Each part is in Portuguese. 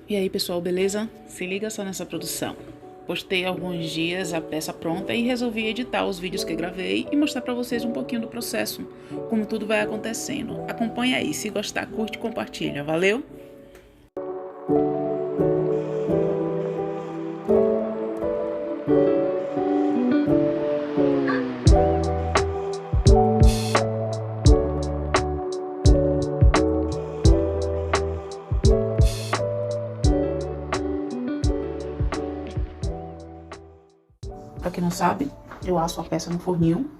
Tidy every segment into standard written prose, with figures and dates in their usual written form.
E aí pessoal, beleza? Se liga só nessa produção. Postei há alguns dias a peça pronta e resolvi editar os vídeos que gravei e mostrar para vocês um pouquinho do processo, como tudo vai acontecendo. Acompanha aí, se gostar, curte e compartilha, valeu? Pra quem não sabe, eu asso a peça no forninho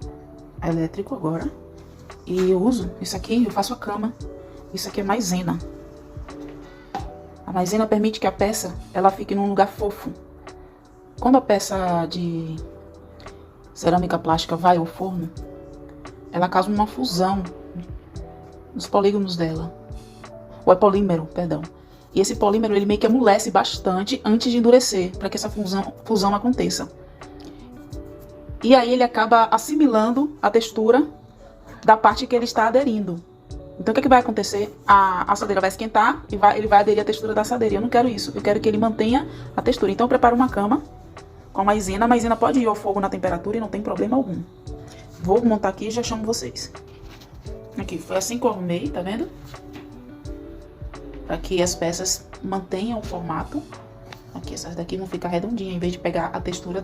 elétrico agora. E eu uso isso aqui, eu faço a cama. Isso aqui é maisena. A maisena permite que a peça ela fique num lugar fofo. Quando a peça de cerâmica plástica vai ao forno, ela causa uma fusão nos polígonos dela. Ou é polímero, perdão. E esse polímero ele meio que amolece bastante antes de endurecer, para que essa fusão aconteça. E aí ele acaba assimilando a textura da parte que ele está aderindo. Então o que vai acontecer? A assadeira vai esquentar e ele vai aderir à textura da assadeira. Eu não quero isso, eu quero que ele mantenha a textura. Então eu preparo uma cama com a maisena. A maisena pode ir ao fogo na temperatura e não tem problema algum. Vou montar aqui e já chamo vocês. Aqui, foi assim que eu arrumei, tá vendo? Para que as peças mantenham o formato. Aqui, essas daqui vão ficar redondinhas, em vez de pegar a textura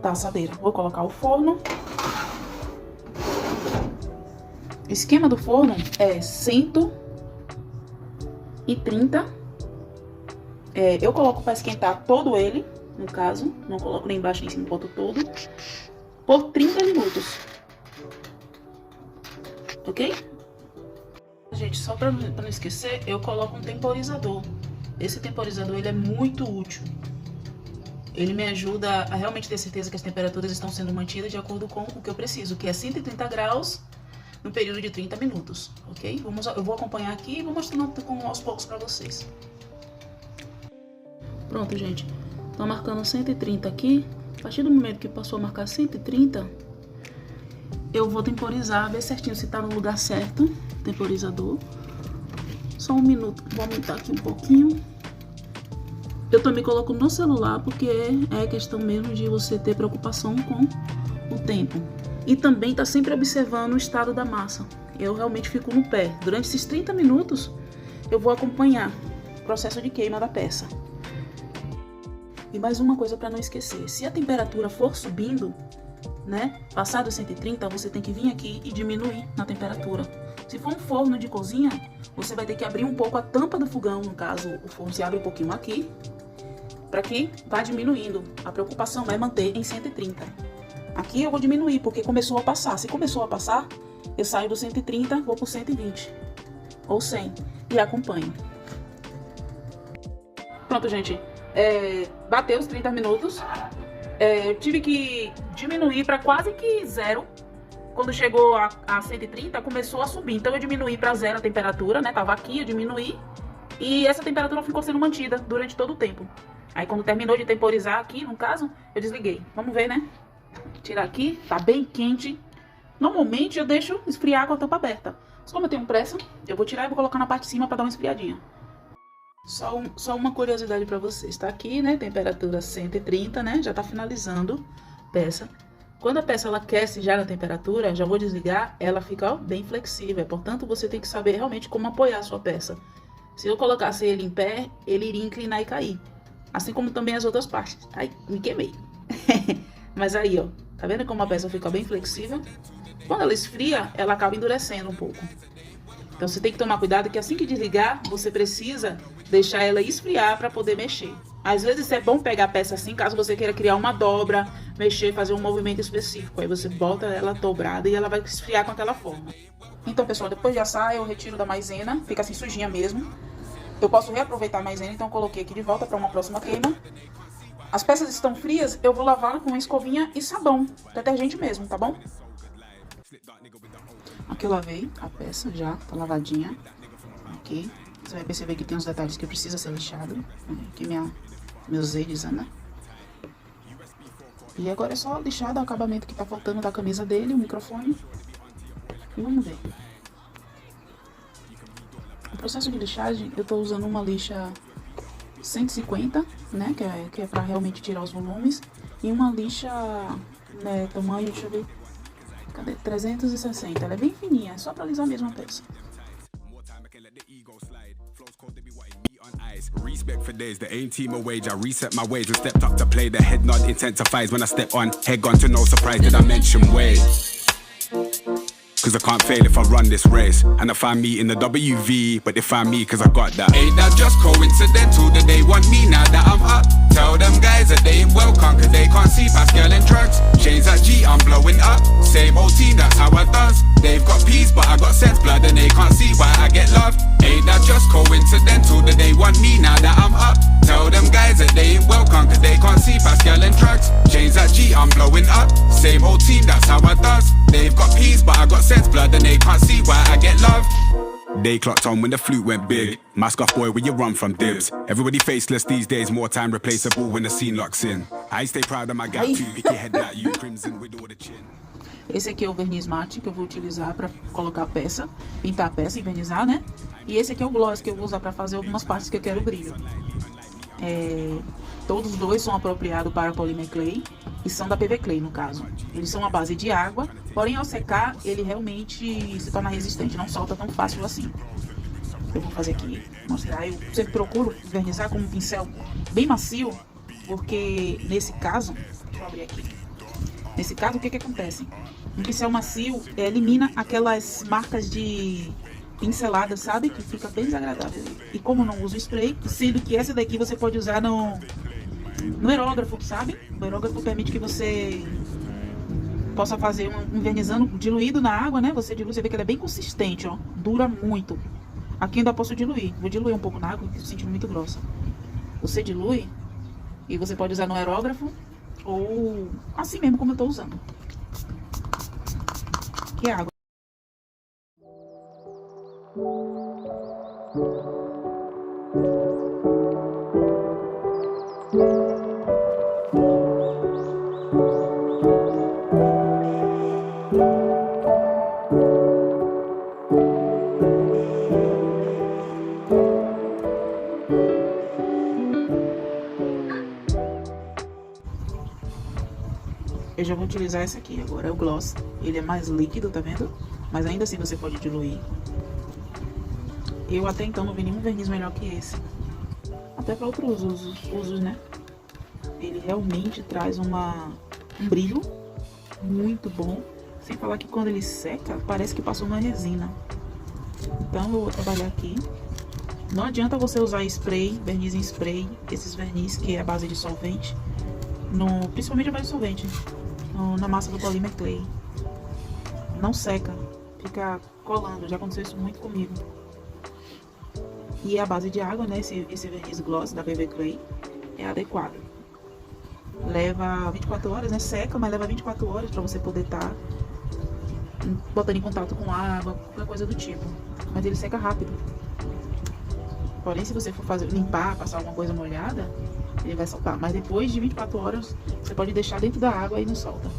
da assadeira. Vou colocar o forno. O esquema do forno é 130. Eu coloco para esquentar todo ele, no caso. Não coloco nem embaixo nem em cima, boto todo. Por 30 minutos. Ok? Gente, só para não esquecer, eu coloco um temporizador. Esse temporizador ele é muito útil. Ele me ajuda a realmente ter certeza que as temperaturas estão sendo mantidas de acordo com o que eu preciso, que é 130 graus no período de 30 minutos, ok? Eu vou acompanhar aqui e vou mostrando aos poucos para vocês. Pronto, gente. Tô marcando 130 aqui. A partir do momento que passou a marcar 130, eu vou temporizar, ver certinho se tá no lugar certo, temporizador. Só um minuto, vou aumentar aqui um pouquinho. Eu também coloco no celular porque é questão mesmo de você ter preocupação com o tempo. E também tá sempre observando o estado da massa. Eu realmente fico no pé. Durante esses 30 minutos, eu vou acompanhar o processo de queima da peça. E mais uma coisa para não esquecer. Se a temperatura for subindo, né? Passado 130, você tem que vir aqui e diminuir na temperatura. Se for um forno de cozinha, você vai ter que abrir um pouco a tampa do fogão. No caso, o forno se abre um pouquinho aqui, para que vá diminuindo. A preocupação é manter em 130. Aqui eu vou diminuir, porque começou a passar. Se começou a passar, eu saio do 130, vou pro 120 ou 100 e acompanho. Pronto, gente. Bateu os 30 minutos. Eu tive que diminuir para quase que zero. Quando chegou a 130, começou a subir. Então eu diminuí para zero a temperatura, né? Tava aqui, eu diminuí. E essa temperatura ficou sendo mantida durante todo o tempo. Aí quando terminou de temporizar aqui, no caso, eu desliguei. Vamos ver, né? Tirar aqui, tá bem quente. Normalmente eu deixo esfriar com a tampa aberta. Mas como eu tenho pressa, eu vou tirar e vou colocar na parte de cima para dar uma esfriadinha. Só uma curiosidade para vocês. Tá aqui, né? Temperatura 130, né? Já tá finalizando a peça. Quando a peça ela aquece já na temperatura, já vou desligar, ela fica ó, bem flexível. Portanto, você tem que saber realmente como apoiar a sua peça. Se eu colocasse ele em pé, ele iria inclinar e cair. Assim como também as outras partes. Ai, me queimei. Mas aí, ó. Tá vendo como a peça fica bem flexível? Quando ela esfria, ela acaba endurecendo um pouco. Então você tem que tomar cuidado que assim que desligar, você precisa deixar ela esfriar para poder mexer. Às vezes é bom pegar a peça assim, caso você queira criar uma dobra, mexer, fazer um movimento específico. Aí você bota ela dobrada e ela vai esfriar com aquela forma. Então, pessoal, depois de assar, eu retiro da maisena. Fica assim sujinha mesmo. Eu posso reaproveitar a maisena, então eu coloquei aqui de volta para uma próxima queima. As peças estão frias, eu vou lavar com uma escovinha e sabão, detergente mesmo, tá bom? Aqui eu lavei a peça já, tá lavadinha. Aqui, você vai perceber que tem uns detalhes que precisa ser lixado. Aqui meus eles, né? E agora é só lixar o acabamento que tá faltando da camisa dele, o microfone. E vamos ver. processo de lixagem, eu tô usando uma lixa 150, né, que é para realmente tirar os volumes, e uma lixa, né, tamanho, deixa eu ver, cadê? 360, ela é bem fininha, é só para alisar mesmo a peça. Respect for days, the aim team a wage. I reset my ways and stepped up to play. The head nod intensifies when I step on. Head gone to no surprise, did I mention way? Cause I can't fail if I run this race. And I find me in the WV, but they find me cause I got that. Ain't that just coincidental that they want me now that I'm up? Tell them guys that they ain't welcome cause they can't see Pascal and drugs. Chains at G, I'm blowing up. Same old team, that's how I does. They've got peace, but I got sense blood and they can't see why I get love. Ain't that just coincidental that they want me now that I'm up? Tell them guys that they ain't welcome cause they can't see Pascal and drugs. Chains at G, I'm blowing up. Same old team, that's how I does. They've got peace, but I got sense blood and they can't see why I get love. They clocked on when the flute went big. Mask off boy, where you run from dibs. Everybody faceless these days, more time replaceable when the scene locks in. I stay proud of my gap too, pick your head like you, crimson with all the chin. Esse aqui é o verniz mate que eu vou utilizar para colocar a peça, pintar a peça e vernizar, né? E esse aqui é o gloss que eu vou usar para fazer algumas partes que eu quero brilho. Todos os dois são apropriados para Polymer Clay e são da PV Clay no caso. Eles são à base de água, porém ao secar ele realmente se torna resistente, não solta tão fácil assim. Eu vou fazer aqui, mostrar. Eu sempre procuro vernizar com um pincel bem macio, porque nesse caso, deixa eu abrir aqui. Nesse caso, o que acontece? Um pincel macio elimina aquelas marcas de pincelada, sabe? Que fica bem desagradável. E como eu não uso spray, sendo que essa daqui você pode usar no aerógrafo, sabe? O aerógrafo permite que você possa fazer um vernizando diluído na água, né? Você dilui, você vê que ela é bem consistente, ó. Dura muito. Aqui ainda posso diluir. Vou diluir um pouco na água, porque estou sentindo muito grossa. Você dilui e você pode usar no aerógrafo ou assim mesmo como eu estou usando. Que é água. Eu já vou utilizar esse aqui agora, é o gloss. Ele é mais líquido, tá vendo? Mas ainda assim você pode diluir. Eu até então não vi nenhum verniz melhor que esse. Até para outros usos, né? Ele realmente traz um brilho muito bom. Sem falar que quando ele seca, parece que passou uma resina. Então eu vou trabalhar aqui. Não adianta você usar spray, verniz em spray, esses verniz que é a base de solvente. Principalmente a base de solvente. Na massa do Polymer Clay. Não seca, fica colando, já aconteceu isso muito comigo. E a base de água, né, esse verniz gloss da PV Clay é adequado. Leva 24 horas, né, seca, mas leva 24 horas pra você poder estar botando em contato com água, qualquer coisa do tipo. Mas ele seca rápido. Porém, se você for limpar, passar alguma coisa molhada, ele vai soltar. Mas depois de 24 horas, você pode deixar dentro da água e não solta.